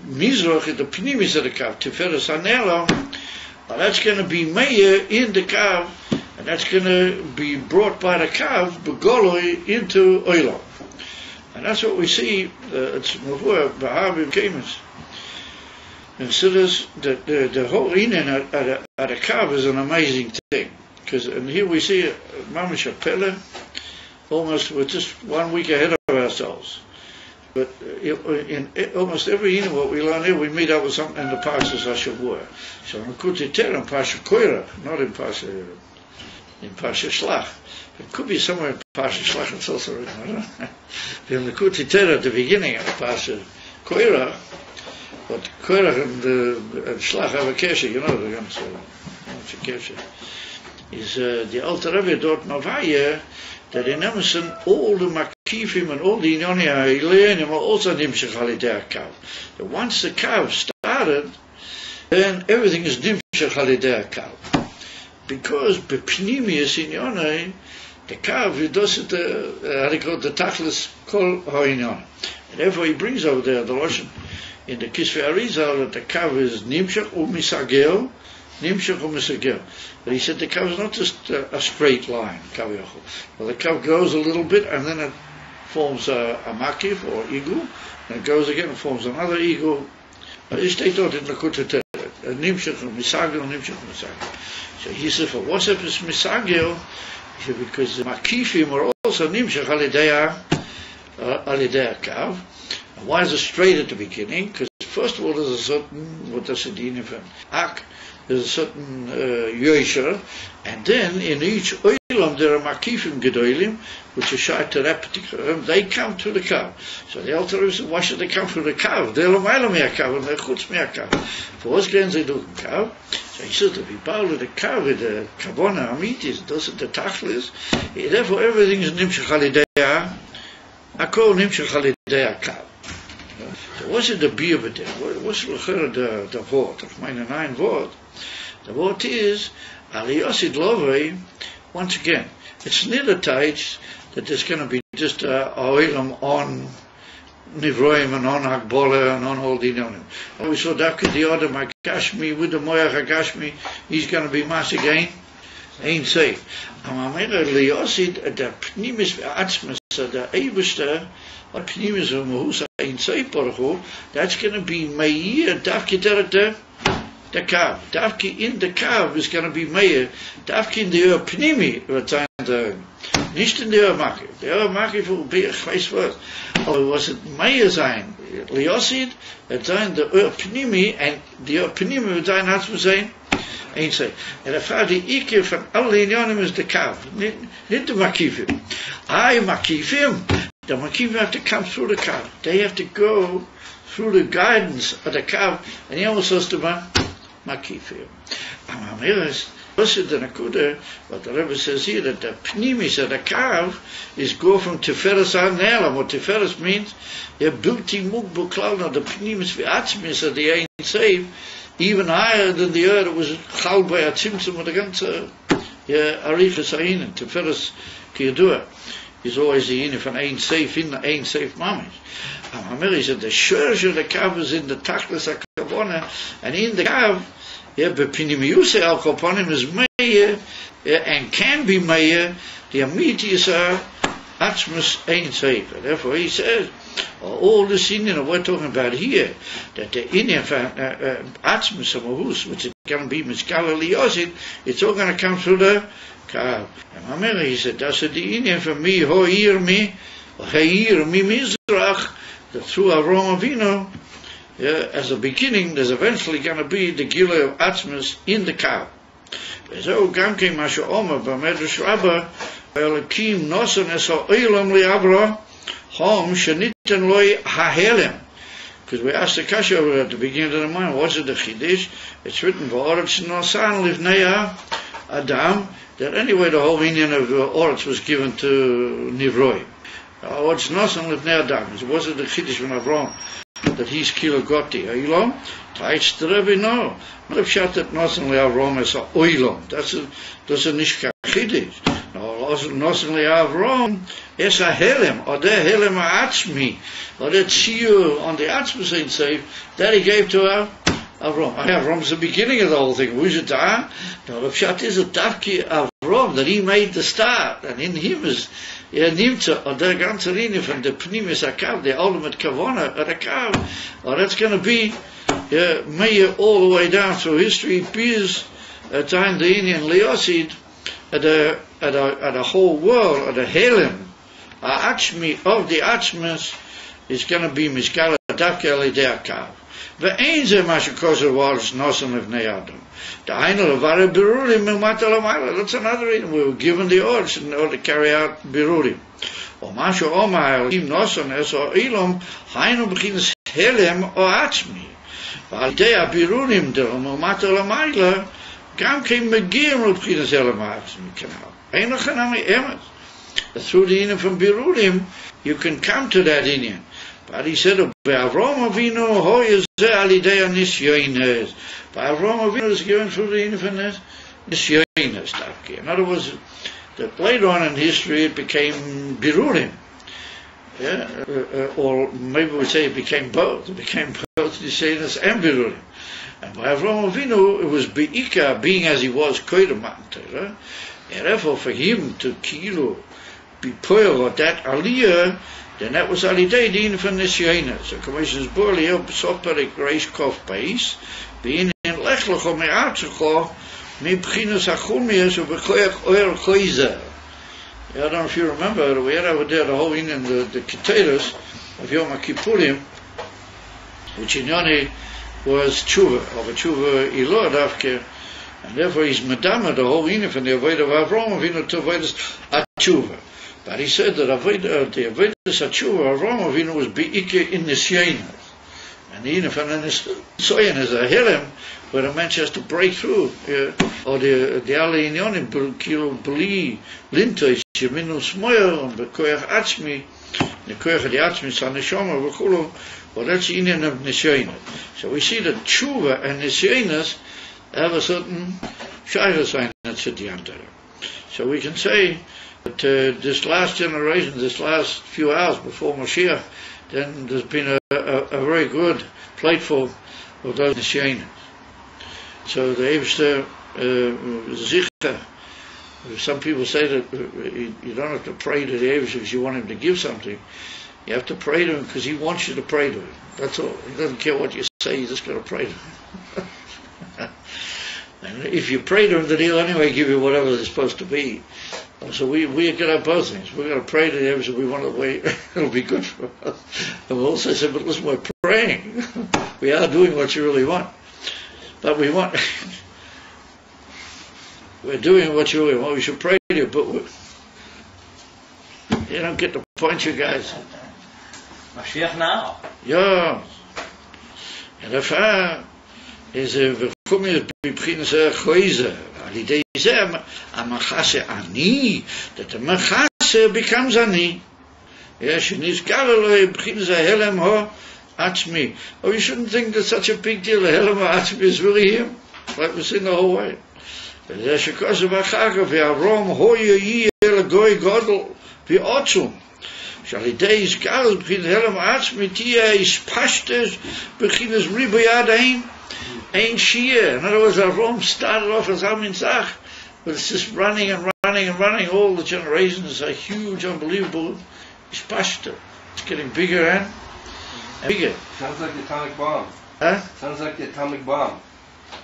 Mizrach is the pnimis of the kav, Tiferes Hanelam, that's going to be Meir in the kav, and that's going to be brought by the kav, Begoloi, into Oilam. And that's what we see, it's Mavur, Bahavi Kemis. And so the whole Inen at the kav is an amazing thing. And here we see Mamash Pele, almost we're just 1 week ahead of ourselves. But in almost every Inu what we learn here, we meet up with something in the Parshas Hashavua. So in Kuti Ter and Parsha Koira, not in Parsha Shlach. It could be somewhere in Parsha Shlach. It's also written. In the Kuti Ter at the beginning of Parsha Koira, but Koira and Shlach have a kesha. You know they're going to say what's a kesha. Is the Alter Rebbe dort Mavaya that in Emerson all the Makifim and all the Inyoni HaElenim are also Nimshach Halidei HaKav. That once the Kav started, then everything is Nimshach Halidei HaKav. Because Bepnimius Inyoni, the Kav does it, how they call it, the Tachlis Kol HaInyoni. And therefore he brings over there the Lashon in the Kisvei Arizal that the Kav is Nimshach U'Misagel, Nimshach U'Misagel. But he said the kav is not just a straight line, kav. Well, the kav goes a little bit and then it forms a makif or igu, and it goes again and forms another igu. He stated in the Kutete, nimshach misagel, nimshach misagel. So he said, for what's up is misagel? He said, because the makifim are also nimshach alidei kav. And why is it straight at the beginning? Because first of all, there's a certain, what does it mean from ak? There's a certain Yosher, and then in each Oilam there are Makifim Gedolim, which are shy to that particular, they come to the Kav. So the Alter Rebbe said, why should they come to the Kav? They're L'mayla Me'akav, and they're Chutz Me'akav. For what's going they do Kav? So he says, if you bow to the kav with the kavona amitis, does it the tachlis, therefore everything is nimshach alidei akol nimshach alidei kav. So what's it the beer of it? What's the word? Of my 9 word. The word is aliyosid lovei. Once again, it's not attached that there's going to be just a oilam on Nivroim and on Hakbola and on all the Inyanim. We saw that the other Magashmi with the Moyach Hagashmi, he's going to be mass again. Ain't safe. Amamera Leosid at the Pnimis Atzmas, the Eberster, or Pnimis of Mahusa ain't safe, that's going to be Meir, Dafki Derete, the Kav. Dafki in the Kav is going to be Meir, Dafki in the Pnimi, nicht in der Mache. Der Mache will be a weiß word. Or was it Meir sein? Liosid, het zijn de Pnimi, and the Pnimi wird sein, hat man sein, ain't say. And the Frau, die Ike von alle Inyanim is the Kav, nicht the Makifim. Makifim, the Makifim have to come through the Kav. They have to go through the guidance of the Kav, and he also says to Makifim. Amameres, also the Nakuda, what the Rebbe says here, that the Pnimis of the Kav is go from Tiferes an Elam. What Tiferes means, the Bilti Mugbu Klauna, the Pnimis V'atzmis of the Ein Seif, even higher than the earth. It was Chal by a Tzimtzum of the ganze Arichas Ayin, Tiferes Kiyadua. Is always the Yin from Ein Seif in the Ein Seif Mamish. Amameres said the Shursh of the Kav is in the Tachlis HaKavona, and in the Kav, Bepinimiuse al Koponim is Meir, and can be Meir, the Amitis are Atzmus Ein Sefer. Therefore he says, all this Indian we're talking about here, that the Indian Atzmus of Mahus, which is going to be Miskala Liosid, it's all going to come through the Kav. And Mamera, he said, that's the Indian for me, Ho'ir mi, Ho'ir mi Mizrach, that through Avram Avinu, as a beginning, there's eventually going to be the Gila of Atzmus in the Kav. So, Gamke Masha Omer, Bamedrash Rabba, Elokim Nosan Eso Eilam Liabra, Hom Shaniten Loi Hahelem. Because we asked the Kasha over at the beginning of the mind, what's it the Chidish? It's written, V'oretz Nosan Livnei Adam, that anyway the whole meaning of Oretz was given to Nivroi. What's Nosan Livnei Adam? It wasn't the Chidish from Avram, that he's kilo goti oilom. Taitz the Rebbe no. Not if shat that nosen le'avrom es a oilom. That's a nishka chidish. No, nosen le'avrom es a helem, or the helem ha'atzmi, or that shiur on the atzmus ain't safe that he gave to Avrom. Avrom's the beginning of the whole thing. Who's it? No, the pshat is a tafki Avrom that he made the start, and in him is. Nimtza, or the ganze Linie from the Pnimis HaKav, the ultimate Kavona of the Kav, or that's going to be Meir all the way down through history, Biz, time the Indian Leosid, at the whole world, at the Helem, Achmi of the Achmas, is going to be Miskala Davke Alidei HaKav. Ve'ein ze mashu koser waris nosan levnei Adam. Da'ainu levare birurim milmata l'mayla. That's another reason we were given the orders in order to carry out birurim. O mashu omar im nosan eso ilom hainu b'chinas helem o atzmi. V'alidei birurim de milmata l'mayla gam kein megim l'b'chinas helem o atzmi kanal. Ein lachanami emes. Through the inyan from birurim, you can come to that inyan. But he said, Avram Avinu hoyez alidei nisyoines. But Avram Avinu is given through the infinite nisyoines. In other words, that later on in history it became birurim. Or maybe we say it became both. It became both nisyoines and birurim. And by Avram Avinu, it was beika, being as he was, koidamante. And therefore for him to be poil or that aliyah, then that was alidei din from nisyoines. So commissions borli up soperik reish kof Beis, being in lechlecho me'atzecho mi b'chinas hachumias u'b'koyach oil koizer. I don't know if you remember, we had over there the whole Indian, the Keteros of Yom HaKippurim, which in Yoni was tshuva, of a tshuva ilo dafke, and therefore he's medama the whole Indian from the avoid of Avram Avinu to avoid tshuva. But he said that the Avodas HaTshuva Avram Avinu was be'ike in nisyoines. And even if an Soyan is a Hilem, where a man has to break through, or the alle Inyonim, Kilo Bli, Lintois, Yeminu Smoyer, and Bekoyach Atzmi, the Koyach the Atzmi, Saneshoma, Vakulu, or that's Inyan of Nisyoina. So we see that Tshuva and Nisyoinas have a certain Shaira sign that's at the end. So we can say that this last generation, this last few hours before Mashiach, then there's been a very good plateful of those Nisyoinas. So the Eibster Zicha, some people say that you don't have to pray to the Eibster because you want him to give something. You have to pray to him because he wants you to pray to him. That's all. He doesn't care what you say, you just got to pray to him. And if you pray to him, then he'll anyway give you whatever it's supposed to be. So we got to have both things. We're going to pray to the Eibster, we want to wait, it'll be good for us. And we'll also say, but listen, we're praying. We are doing what you really want. But we're doing what you really want. We should pray to you, but you don't get the point, you guys. Mashiach now. Yeah. And if is we komen beginnen ze goize. Die deze amachase ani, that the machase becomes ani. Yes, in this Galilee beginnen ze helem ho atzmi. Oh, you shouldn't think that's such a big deal. The helem ho atzmi is really him, like we sing the whole way. But there's a cause of Achaga ve'Avrom hoye yi el goy godel ve'otzum. Shall days Gal begin helem ho atzmi tia is pashtes beginnen ze ribayadain. Ein Shia. In other words, Avram started off as Amin Zach, but it's just running and running and running. All the generations are huge, unbelievable. It's pashta. It's getting bigger and bigger. Sounds like the atomic bomb. Huh? Sounds like the atomic bomb.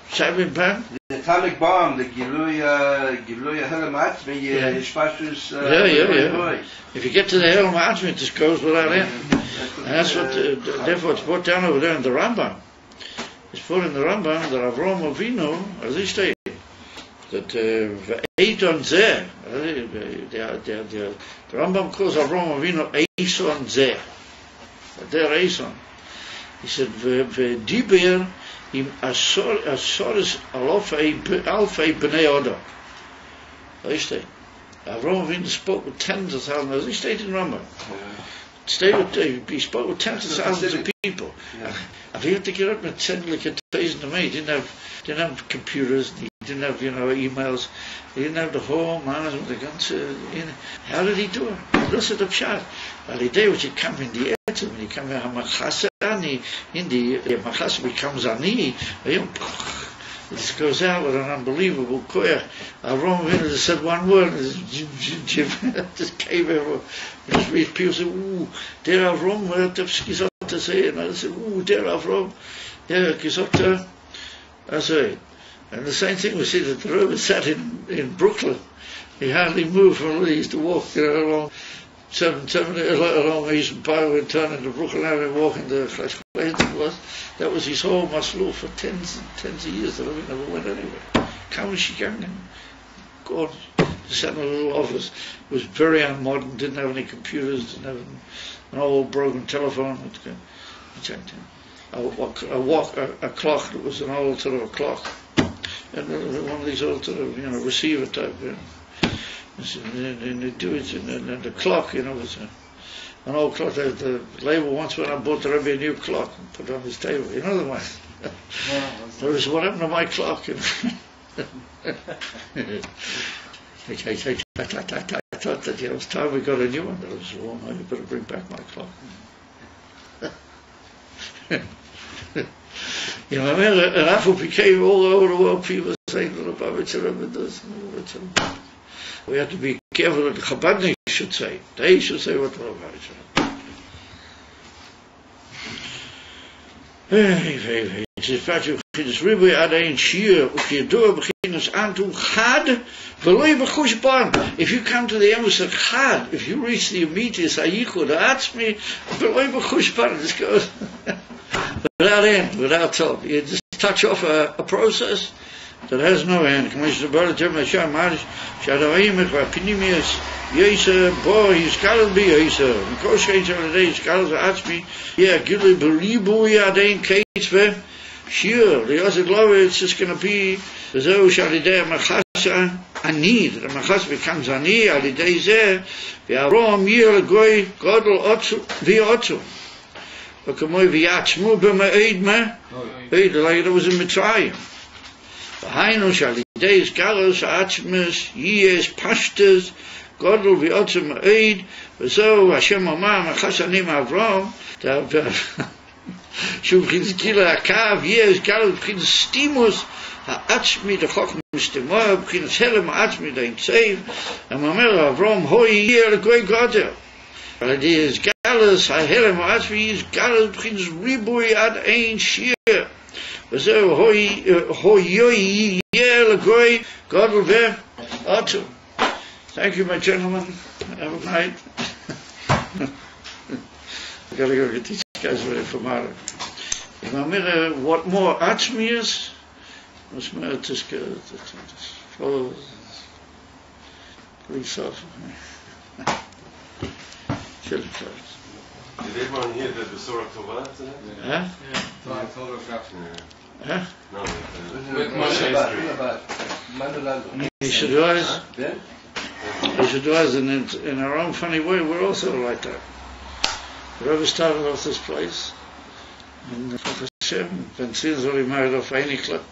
Sabin Pan? The atomic bomb, the Giluya Helem Atzmi, Yishpashus. Yeah. If you get to the Helem Atzmi, it just goes without end. And that's what, therefore it's brought down over there in the Rambam. It's put in the Rambam that Avram Avinu, as he stated, that Eiton Zeh, the Rambam calls Avram Avinu Eison Zeh. They're Eison. He said, V'diber im asoris alfei b'nei Odom. As he stated, Avram Avinu spoke with tens of thousands, as he stated in Rambam. He spoke with tens of thousands of people. If he had to get up and send like 1,000 to me, he didn't have computers, he didn't have emails, he didn't have the whole management, the guns. How did he do it? Look at the shot. Well, he did what you come in the etzim, when you come in Hamachasa Ani, in the Machasa becomes Ani, it just goes out with an unbelievable koyach. Avram Avinu just said one word, and just came everywhere. People say, ooh, der Avram, what have you to say? And I said, ooh, der Avram, yeah, Kisota. I say, and the same thing we see that the Rebbe sat in Brooklyn. He hardly moved from he used to walk, along 7 along Eastern Parkway and turn into Brooklyn Avenue, walking the Flash. That was his whole maslow for tens of years. The Rebbe never went anywhere. Come she came God, sat in a little office. It was very unmodern, didn't have any computers, didn't have an old broken telephone. A clock that was an old sort of a clock. And one of these old sort of, receiver type. And they do it, and the clock, was an old clock. The label once when I bought the Rebbe a new clock and put it on his table. You know the one. There was what happened to my clock. I thought that it was time we got a new one. That was warm. I better bring back my clock. Raffle became all over the world. People saying that the Rebbe does. We have to be careful that the Chabadnik should say. They should say what the Rebbe said. It's fact you this ribu adain shir ukiyadua beginners antum chad v'loi b'chushban. If you come to the emissary chad, if you reach the immediate sayichud atzmi v'loi b'chushban, this goes without end, without top. You just touch off a process, that has no end. Commission about the Hashem Marish Shadavim Pinimis Yesa Boy he's called be Yesa Koshkage on the day he's called Atzmi yeah Gili Beribu Yadein Kates sure the other glory it's just gonna be so Shadidea Machasa Ani the Machas becomes Ani Alidei Zeh V'Arom Yir Goy Godel Otsu V'Otsu V'Kamoy V'Yatzmu B'Ma'id Me Eid like it was in Mitzrayim Hainu Shalideis Galus Atzmis Yes Pashtas Godel V'Otzim Eid V'Zo Hashem Amar Machasanim Avram Shub Chizkila Akav Yes Galus Pchins Stimus Ha'atzmi the Chokh Mistimoy Pchins Helem Ha'atzmi the Intsev Amamer Avram Hoi Yer Goy Godel Shalideis Galus Ha'helem Ha'atzmi Yes Galus Pchins Ribui Ad Ein Shir So hoy yel goy God will be awesome. Thank you, my gentlemen. Have a night. I gotta go get these guys ready for tomorrow. What more atzmi is? What's more to follow? Please off. Did everyone hear the Besorah Tovah tonight? Huh? Huh? No, With You should realize, in our own funny way, we're also like that. Whoever started off this place, and Hashem, Ben Tzil's already married off any club.